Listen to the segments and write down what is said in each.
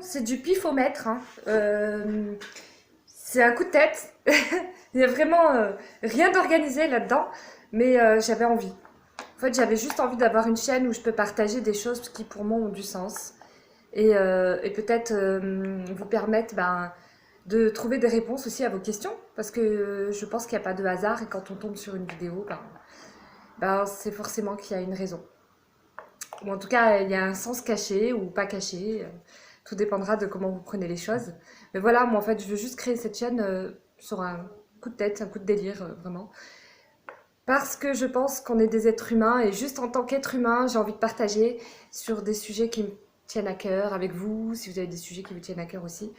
c'est du pifomètre, hein. C'est un coup de tête. Il y a vraiment rien d'organisé là-dedans, mais j'avais envie. En fait, j'avais juste envie d'avoir une chaîne où je peux partager des choses qui pour moi ont du sens et peut-être vous permettre de trouver des réponses aussi à vos questions, parce que je pense qu'il n'y a pas de hasard et quand on tombe sur une vidéo, c'est forcément qu'il y a une raison. Ou en tout cas, il y a un sens caché ou pas caché. Tout dépendra de comment vous prenez les choses. Mais voilà, moi en fait, je veux juste créer cette chaîne sur un coup de tête, un coup de délire, vraiment. Parce que je pense qu'on est des êtres humains et juste en tant qu'être humain, j'ai envie de partager sur des sujets qui me tiennent à cœur avec vous, si vous avez des sujets qui vous tiennent à cœur aussi.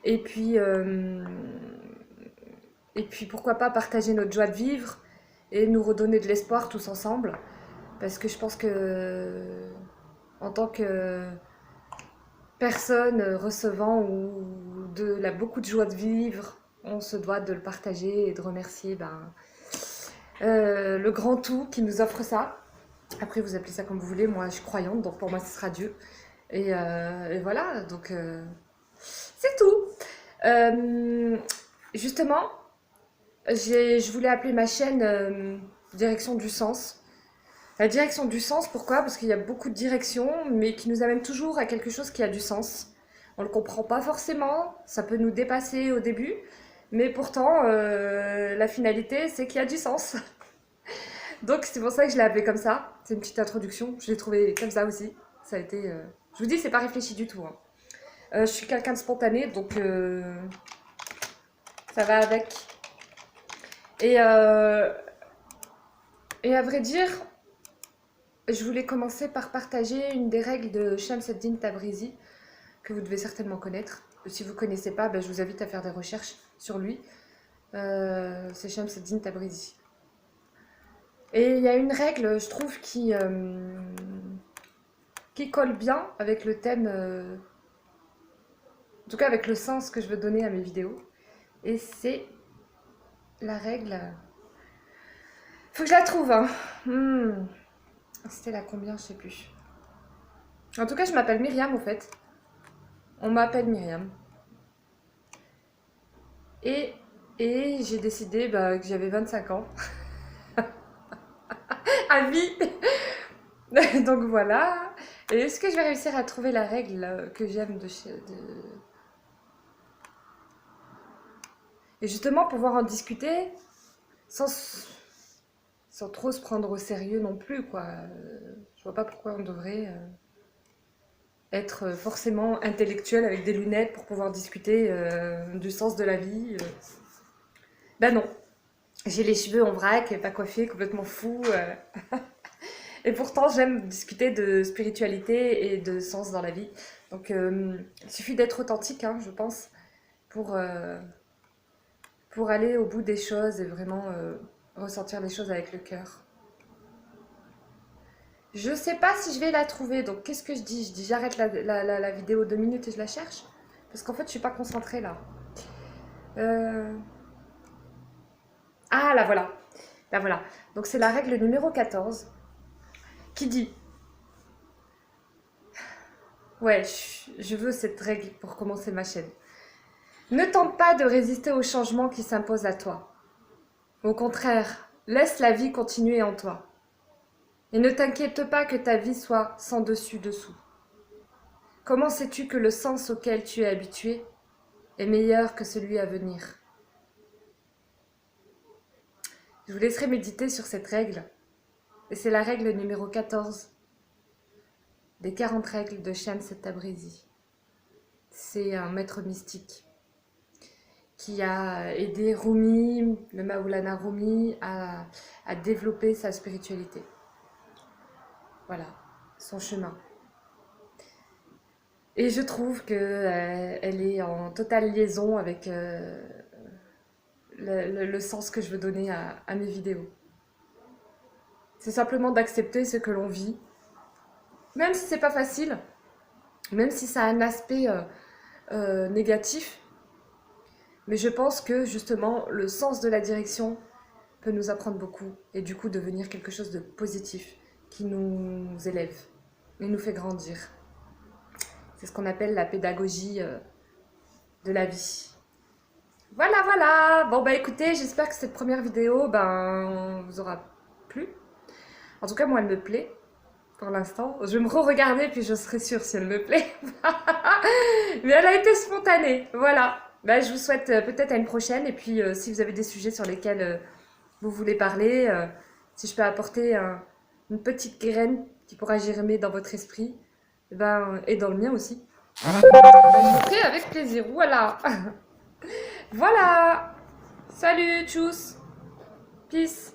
Et puis, euh, et puis pourquoi pas partager notre joie de vivre et nous redonner de l'espoir tous ensemble. Parce que je pense que en tant que personne recevant ou de la beaucoup de joie de vivre, on se doit de le partager et de remercier le grand tout qui nous offre ça. Après, vous appelez ça comme vous voulez. Moi, je suis croyante, donc pour moi, ce sera Dieu. Et voilà, donc c'est tout. Euh, Justement, je voulais appeler ma chaîne Direction du sens. La direction du sens, pourquoi? Parce qu'il y a beaucoup de directions, mais qui nous amènent toujours à quelque chose qui a du sens. On ne le comprend pas forcément, ça peut nous dépasser au début, mais pourtant, la finalité, c'est qu'il y a du sens. Donc c'est pour ça que je l'ai appelé comme ça. C'est une petite introduction, je l'ai trouvé comme ça aussi. Ça a été... Je vous dis, c'est pas réfléchi du tout, hein. Je suis quelqu'un de spontané, donc ça va avec. Et, euh, et à vrai dire, je voulais commencer par partager une des règles de Shams ad-Din Tabrizi, que vous devez certainement connaître. Si vous ne connaissez pas, je vous invite à faire des recherches sur lui. C'est Shams ad-Din Tabrizi. Et il y a une règle, je trouve, qui colle bien avec le thème, en tout cas avec le sens que je veux donner à mes vidéos. Et c'est la règle... Faut que je la trouve, hein. C'était la combien, je sais plus. En tout cas, je m'appelle Myriam, au fait. On m'appelle Myriam. Et, et j'ai décidé que j'avais 25 ans. À vie. Donc voilà. Et est-ce que je vais réussir à trouver la règle que j'aime Et justement, pouvoir en discuter sans, sans trop se prendre au sérieux non plus, quoi. Je vois pas pourquoi on devrait être forcément intellectuel avec des lunettes pour pouvoir discuter du sens de la vie. Ben non. J'ai les cheveux en vrac, pas coiffés, complètement fou. Et pourtant, j'aime discuter de spiritualité et de sens dans la vie. Donc, il suffit d'être authentique, hein, je pense, pour, euh, pour aller au bout des choses et vraiment ressentir les choses avec le cœur. Je sais pas si je vais la trouver, donc qu'est-ce que je dis? Je dis j'arrête la vidéo 2 minutes et je la cherche? Parce qu'en fait, je suis pas concentrée là. Euh, Ah, la voilà. La voilà. Donc, c'est la règle numéro 14 qui dit... Ouais, je veux cette règle pour commencer ma chaîne. Ne tente pas de résister au changement qui s'impose à toi. Au contraire, laisse la vie continuer en toi. Et ne t'inquiète pas que ta vie soit sans dessus-dessous. Comment sais-tu que le sens auquel tu es habitué est meilleur que celui à venir? Je vous laisserai méditer sur cette règle. Et c'est la règle numéro 14 des 40 règles de Shams Tabrizi. C'est un maître mystique qui a aidé Rumi, le Maulana Rumi, à développer sa spiritualité. Voilà, son chemin. Et je trouve qu'elle est en totale liaison avec le sens que je veux donner à mes vidéos. C'est simplement d'accepter ce que l'on vit, même si c'est pas facile, même si ça a un aspect négatif. Mais je pense que justement, le sens de la direction peut nous apprendre beaucoup et du coup devenir quelque chose de positif qui nous élève et nous fait grandir. C'est ce qu'on appelle la pédagogie de la vie. Voilà, voilà. Bon, bah écoutez, j'espère que cette première vidéo vous aura plu. En tout cas, moi, elle me plaît pour l'instant. Je vais me re-regarder, puis je serai sûre si elle me plaît. Mais elle a été spontanée. Voilà. Bah, je vous souhaite peut-être à une prochaine. Et puis, si vous avez des sujets sur lesquels vous voulez parler, si je peux apporter une petite graine qui pourra germer dans votre esprit, et dans le mien aussi, je le ferai avec plaisir. Voilà. Voilà. Salut, tchuss. Peace.